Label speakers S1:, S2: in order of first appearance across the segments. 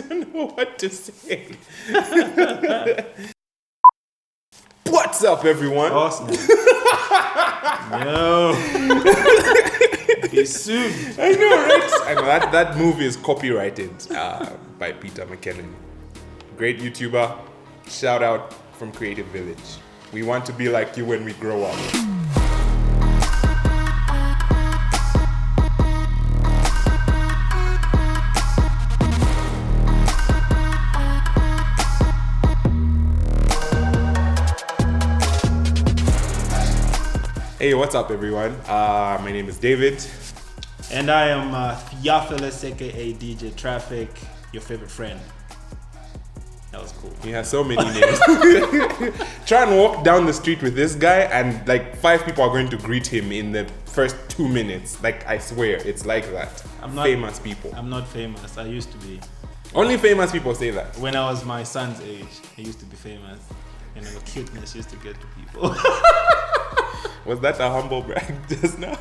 S1: don't know what to say. What's up, everyone?
S2: Awesome. Yo. Be soon.
S1: I know, right? I know that movie is copyrighted by Peter McKinnon. Great YouTuber. Shout out from Creative Village. We want to be like you when we grow up. Hey, what's up, everyone? My name is David.
S2: And I am Theophilus, aka DJ Traffic, your favorite friend. That was cool.
S1: He has so many names. Try and walk down the street with this guy, and like 5 people are going to greet him in the first 2 minutes. Like, I swear, it's like that. Famous people.
S2: I'm not famous. I used to be.
S1: Only famous people say that.
S2: When I was my son's age, I used to be famous. You know, the cuteness used to get to people.
S1: Was that a humble brag just now?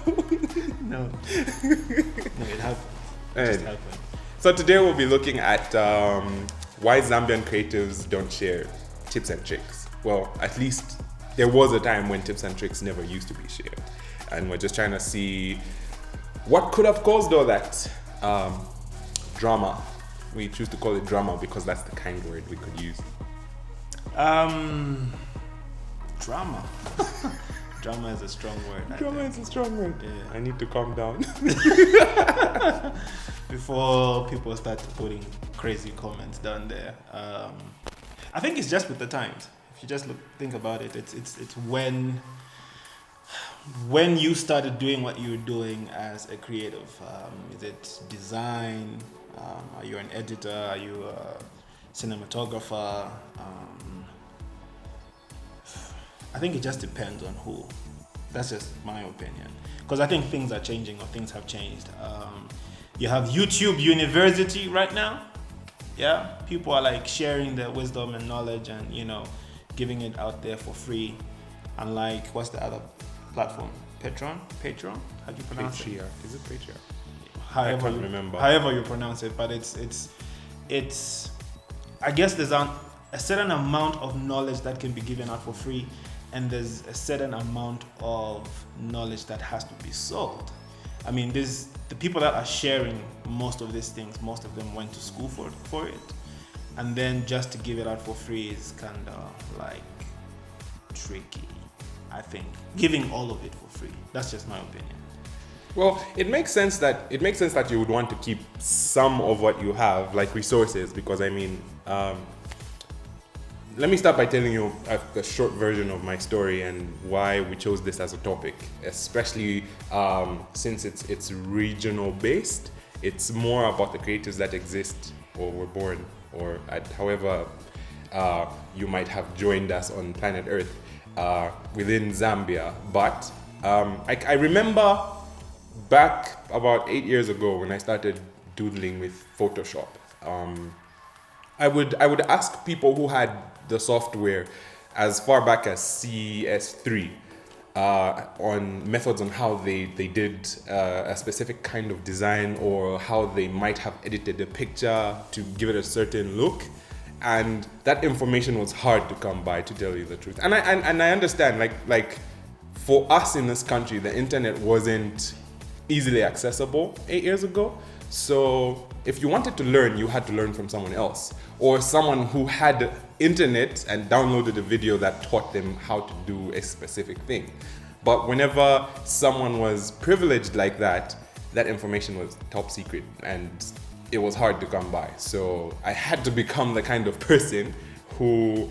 S2: No, it happened. It just happened.
S1: So today we'll be looking at why Zambian creatives don't share tips and tricks. Well, at least there was a time when tips and tricks never used to be shared. And we're just trying to see what could have caused all that drama. We choose to call it drama because that's the kind word we could use.
S2: Drama. Drama is a strong word.
S1: Drama is a strong word.
S2: Yeah.
S1: I need to calm down.
S2: Before people start putting crazy comments down there. I think it's just with the times. If you just think about it, it's when you started doing what you're doing as a creative. Is it design? Are you an editor? Are you a cinematographer? I think it just depends on who. That's just my opinion. Because I think things are changing, or things have changed. You have YouTube University right now. Yeah, people are like sharing their wisdom and knowledge, and giving it out there for free. Unlike, what's the other platform? Patreon? How do you pronounce it?
S1: Is it Patreon?
S2: I can't
S1: remember.
S2: However you pronounce it, but it's. I guess there's a certain amount of knowledge that can be given out for free, and there's a certain amount of knowledge that has to be sold. I mean, the people that are sharing most of these things, most of them went to school for it, and then just to give it out for free is kind of like tricky. I think giving all of it for free. That's just my opinion.
S1: Well, it makes sense that you would want to keep some of what you have, like resources, because I mean, let me start by telling you a short version of my story and why we chose this as a topic, especially since it's regional based. It's more about the creatives that exist or were born, or however you might have joined us on planet Earth within Zambia. But I remember back about 8 years ago when I started doodling with Photoshop. I would ask people who had the software as far back as CS3 on methods on how they did a specific kind of design, or how they might have edited a picture to give it a certain look. And that information was hard to come by, to tell you the truth. And I understand, like for us in this country, the internet wasn't easily accessible 8 years ago. So if you wanted to learn, you had to learn from someone else, or someone who had internet and downloaded a video that taught them how to do a specific thing. But whenever someone was privileged like that, that information was top secret and it was hard to come by. So I had to become the kind of person who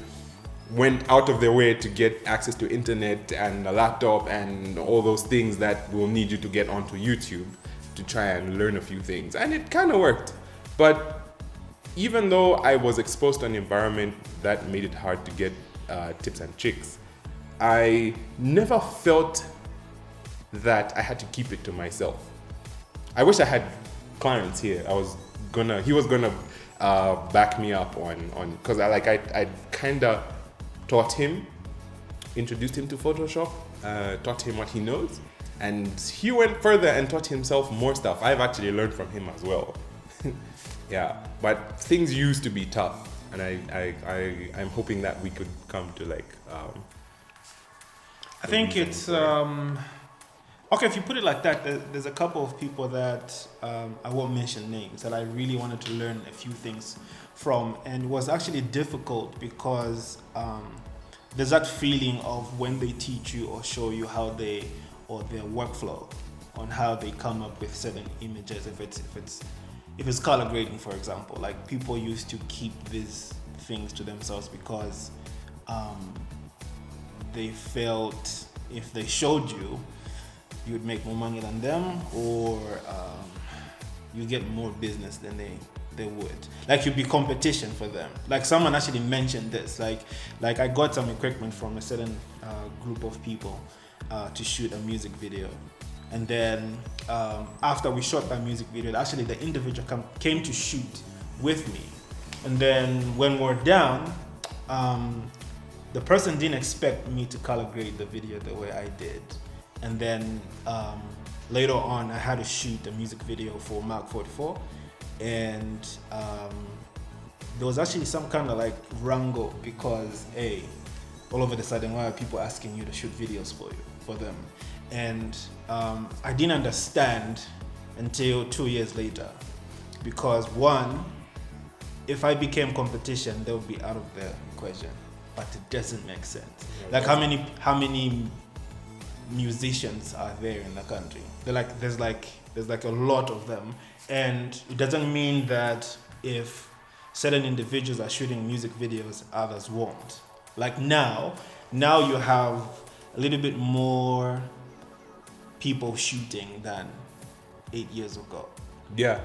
S1: went out of their way to get access to internet and a laptop and all those things that will need you to get onto YouTube to try and learn a few things. And it kind of worked. But even though I was exposed to an environment that made it hard to get tips and tricks, I never felt that I had to keep it to myself. I wish I had clients here. He was gonna back me up on because I kind of taught him, introduced him to Photoshop, taught him what he knows, and he went further and taught himself more stuff. I've actually learned from him as well. Yeah, but things used to be tough, and I'm hoping that we could come to like.
S2: I think it's okay if you put it like that. There's a couple of people that I won't mention names that I really wanted to learn a few things from, and it was actually difficult because there's that feeling of when they teach you or show you how they or their workflow on how they come up with certain images. If it's color grading, for example, like people used to keep these things to themselves because they felt if they showed you, you would make more money than them, or you get more business than they would. Like you'd be competition for them. Like someone actually mentioned this. Like I got some equipment from a certain group of people to shoot a music video. And then after we shot that music video, actually the individual came to shoot with me. And then when we're down, the person didn't expect me to color grade the video the way I did. And then later on, I had to shoot a music video for Mark 44. And there was actually some kind of like wrangle because, hey, all of a sudden, why are people asking you to shoot videos for them? And I didn't understand until 2 years later, because one, if I became competition, they would be out of the equation. But it doesn't make sense. Like how many musicians are there in the country? There's like a lot of them, and it doesn't mean that if certain individuals are shooting music videos, others won't. Like now you have a little bit more people shooting than 8 years ago.
S1: Yeah,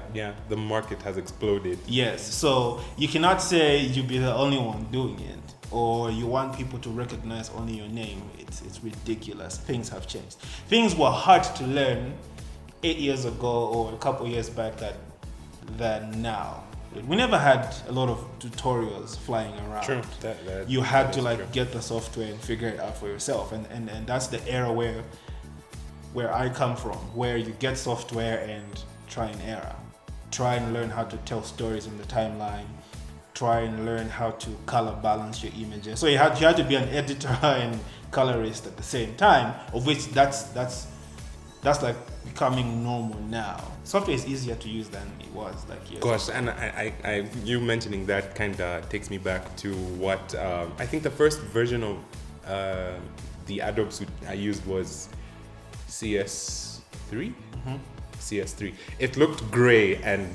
S1: the market has exploded.
S2: Yes, so you cannot say you be the only one doing it, or you want people to recognize only your name. It's ridiculous. Things have changed. Things were hard to learn 8 years ago or a couple years back than now. We never had a lot of tutorials flying around.
S1: True.
S2: You had to
S1: true.
S2: get the software and figure it out for yourself, and that's the era where I come from, where you get software and try and error. Try and learn how to tell stories on the timeline. Try and learn how to color balance your images. So you had to be an editor and colorist at the same time, of which that's like becoming normal now. Software is easier to use than it was like years
S1: Gosh,
S2: ago.
S1: and I you mentioning that kind of takes me back to what I think the first version of the Adobe suite I used was CS3. CS3. It looked gray and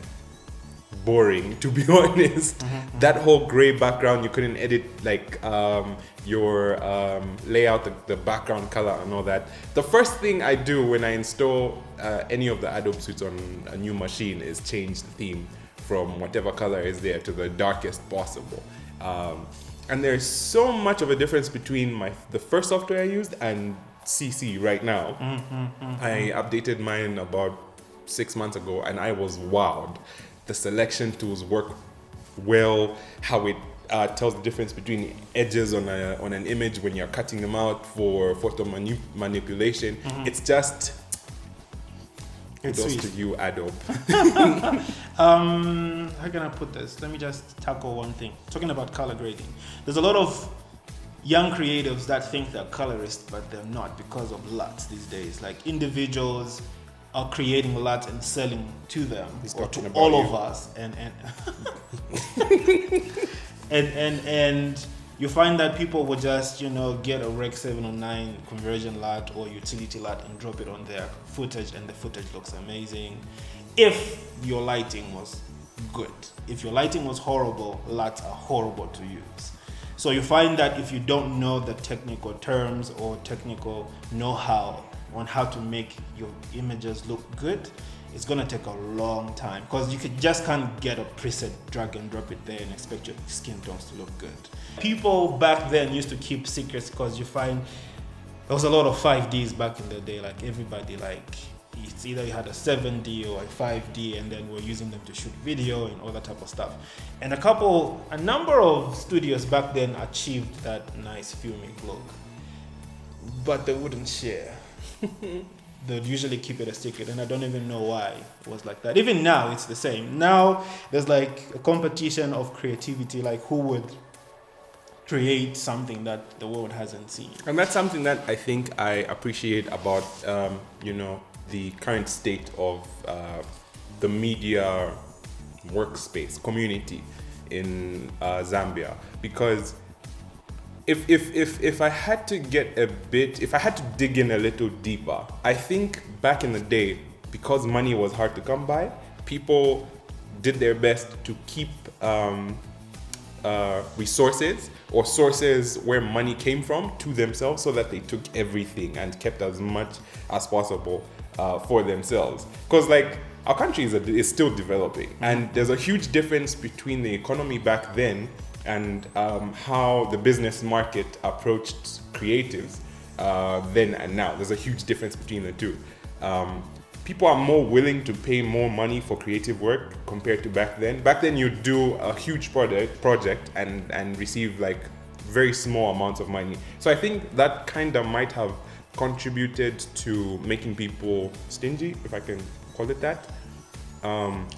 S1: boring, to be honest. That whole gray background, you couldn't edit like your layout, the background color and all that. The first thing I do when I install any of the Adobe suites on a new machine is change the theme from whatever color is there to the darkest possible. And there's so much of a difference between the first software I used and CC right now. I updated mine about 6 months ago and I was wowed. The selection tools work well, how it tells the difference between edges on an image when you're cutting them out for photo manipulation. It's just kudos to you, Adobe.
S2: How can I put this? Let me just tackle one thing. Talking about color grading, there's a lot of young creatives that think they're colorists, but they're not because of LUTs these days. Like individuals are creating LUTs and selling to them or to all of us, and and you find that people will just get a Rec 709 conversion LUT or utility LUT and drop it on their footage, and the footage looks amazing if your lighting was good. If your lighting was horrible, LUTs are horrible to use. So you find that if you don't know the technical terms or technical know-how on how to make your images look good, it's gonna take a long time, because you just can't get a preset, drag and drop it there and expect your skin tones to look good. People back then used to keep secrets because you find there was a lot of 5Ds back in the day. Like everybody, it's either you had a 7D or a 5D, and then we're using them to shoot video and all that type of stuff. And a number of studios back then achieved that nice filmic look, but they wouldn't share. they'd usually keep it a secret, and I don't even know why it was like that. Even now, it's the same. Now there's like a competition of creativity, like who would create something that the world hasn't seen.
S1: And that's something that I think I appreciate about, the current state of the media workspace community in Zambia, because if I had to if I had to dig in a little deeper, I think back in the day, because money was hard to come by, people did their best to keep resources or sources where money came from to themselves, so that they took everything and kept as much as possible for themselves. Because like our country is still developing, and there's a huge difference between the economy back then and how the business market approached creatives then and now. There's a huge difference between the two. People are more willing to pay more money for creative work compared to back then. Back then, you'd do a huge project and receive like very small amounts of money. So I think that kind of might have contributed to making people stingy, if I can call it that.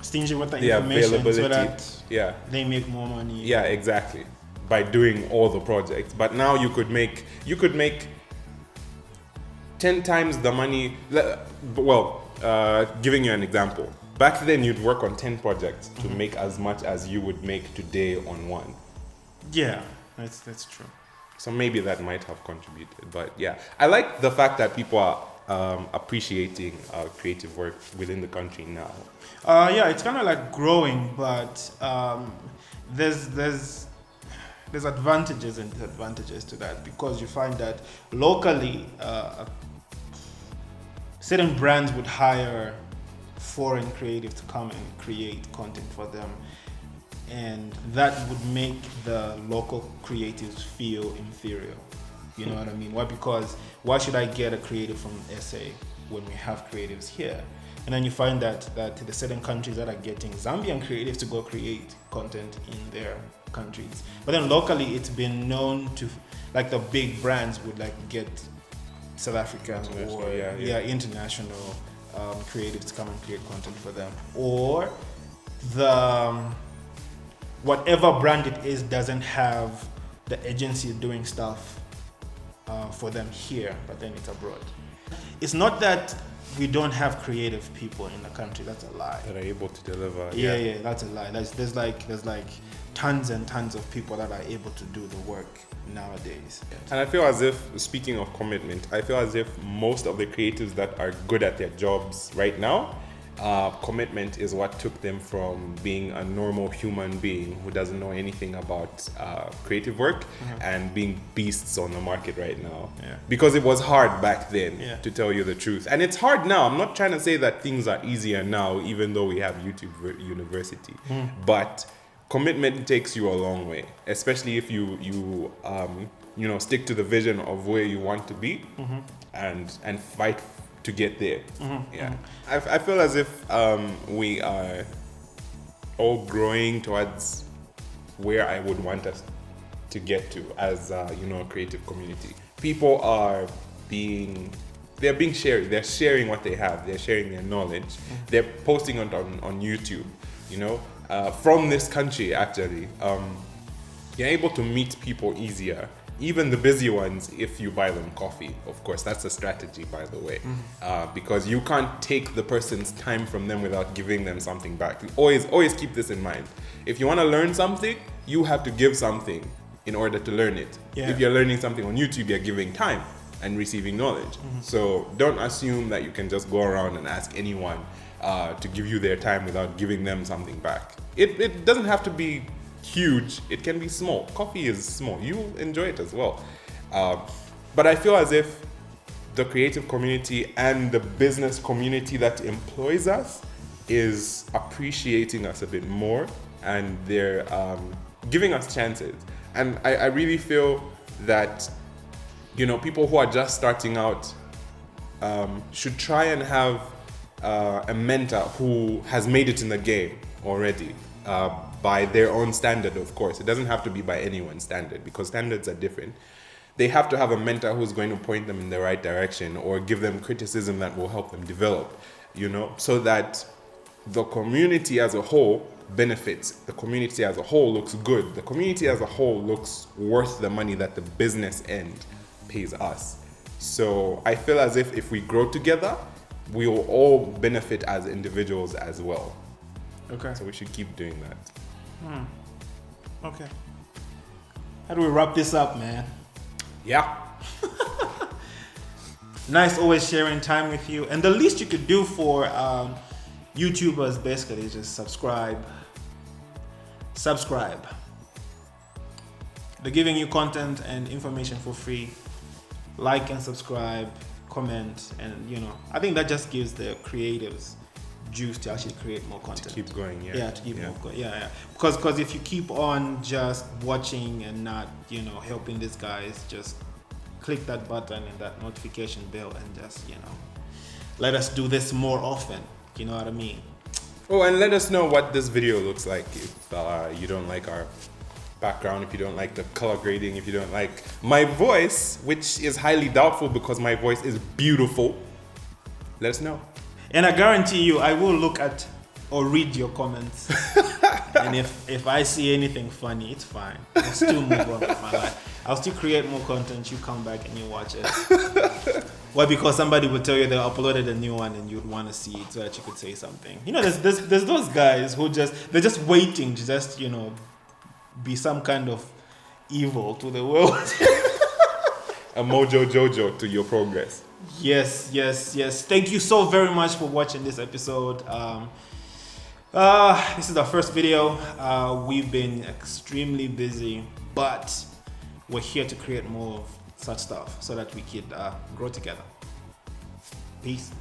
S2: Stingy with the
S1: information
S2: information so that
S1: yeah,
S2: they make more money.
S1: yeah, exactly, by doing all the projects. But now you could make 10 times the money. Well, giving you an example, back then you'd work on 10 projects to make as much as you would make today on one.
S2: Yeah, that's true.
S1: So maybe that might have contributed. But yeah, I like the fact that people are appreciating creative work within the country now.
S2: Yeah, it's kind of like growing, but there's advantages and disadvantages to that, because you find that locally certain brands would hire foreign creatives to come and create content for them, and that would make the local creatives feel inferior. You know what I mean? Why? Because why should I get a creative from SA when we have creatives here? And then you find that the certain countries that are getting Zambian creatives to go create content in their countries. But then locally, it's been known to, like, the big brands would like get South African or international creatives to come and create content for them, or the whatever brand it is doesn't have the agency doing stuff for them here, but then it's abroad. It's not that we don't have creative people in the country. That's a lie.
S1: That are able to deliver.
S2: Yeah, that's a lie. There's like tons and tons of people that are able to do the work nowadays.
S1: And I feel as if, speaking of commitment, I feel as if most of the creatives that are good at their jobs right now, commitment is what took them from being a normal human being who doesn't know anything about creative work and being beasts on the market right now.
S2: Yeah.
S1: Because it was hard back then,
S2: Yeah.
S1: to tell you the truth. And it's hard now. I'm not trying to say that things are easier now, even though we have YouTube University. But commitment takes you a long way, especially if you stick to the vision of where you want to be and fight to get there. I feel as if we are all growing towards where I would want us to get to as a creative community. People are they're sharing what they have, they're sharing their knowledge, they're posting it on YouTube, from this country. Actually, you're able to meet people easier, even the busy ones, if you buy them coffee. Of course, that's a strategy, by the way, because you can't take the person's time from them without giving them something back. Always keep this in mind. If you want to learn something, you have to give something in order to learn it.
S2: Yeah.
S1: If you're learning something on YouTube, you're giving time and receiving knowledge. So don't assume that you can just go around and ask anyone to give you their time without giving them something back. It doesn't have to be huge, it can be small. Coffee is small, you enjoy it as well. But I feel as if the creative community and the business community that employs us is appreciating us a bit more, and they're giving us chances. And I really feel that people who are just starting out should try and have a mentor who has made it in the game already, by their own standard. Of course, it doesn't have to be by anyone's standard, because standards are different. they have to have a mentor who's going to point them in the right direction or give them criticism that will help them develop, so that the community as a whole benefits. The community as a whole looks good. The community as a whole looks worth the money that the business end pays us. So I feel as if we grow together, we will all benefit as individuals as well.
S2: Okay.
S1: So we should keep doing that.
S2: Okay. How do we wrap this up, man?
S1: Yeah.
S2: Nice always sharing time with you. And the least you could do for YouTubers basically is just subscribe. They're giving you content and information for free. Like and subscribe, comment, and I think that just gives the creatives juice to actually create more content.
S1: To keep going, yeah.
S2: Yeah, to keep more going. Yeah. Because if you keep on just watching and not, helping these guys, just click that button and that notification bell and just, let us do this more often. You know what I mean?
S1: Oh, and let us know what this video looks like if you don't like our background, if you don't like the color grading, if you don't like my voice, which is highly doubtful because my voice is beautiful. Let us know.
S2: And I guarantee you, I will look at or read your comments. And if I see anything funny, it's fine. I'll still move on with my life. I'll still create more content. You come back and you watch it. Why? Because somebody would tell you they uploaded a new one and you'd want to see it so that you could say something. There's those guys who they're just waiting to just, be some kind of evil to the world.
S1: A mojo jojo to your progress.
S2: Yes. Thank you so very much for watching this episode. This is our first video. We've been extremely busy, but we're here to create more of such stuff so that we could grow together. Peace.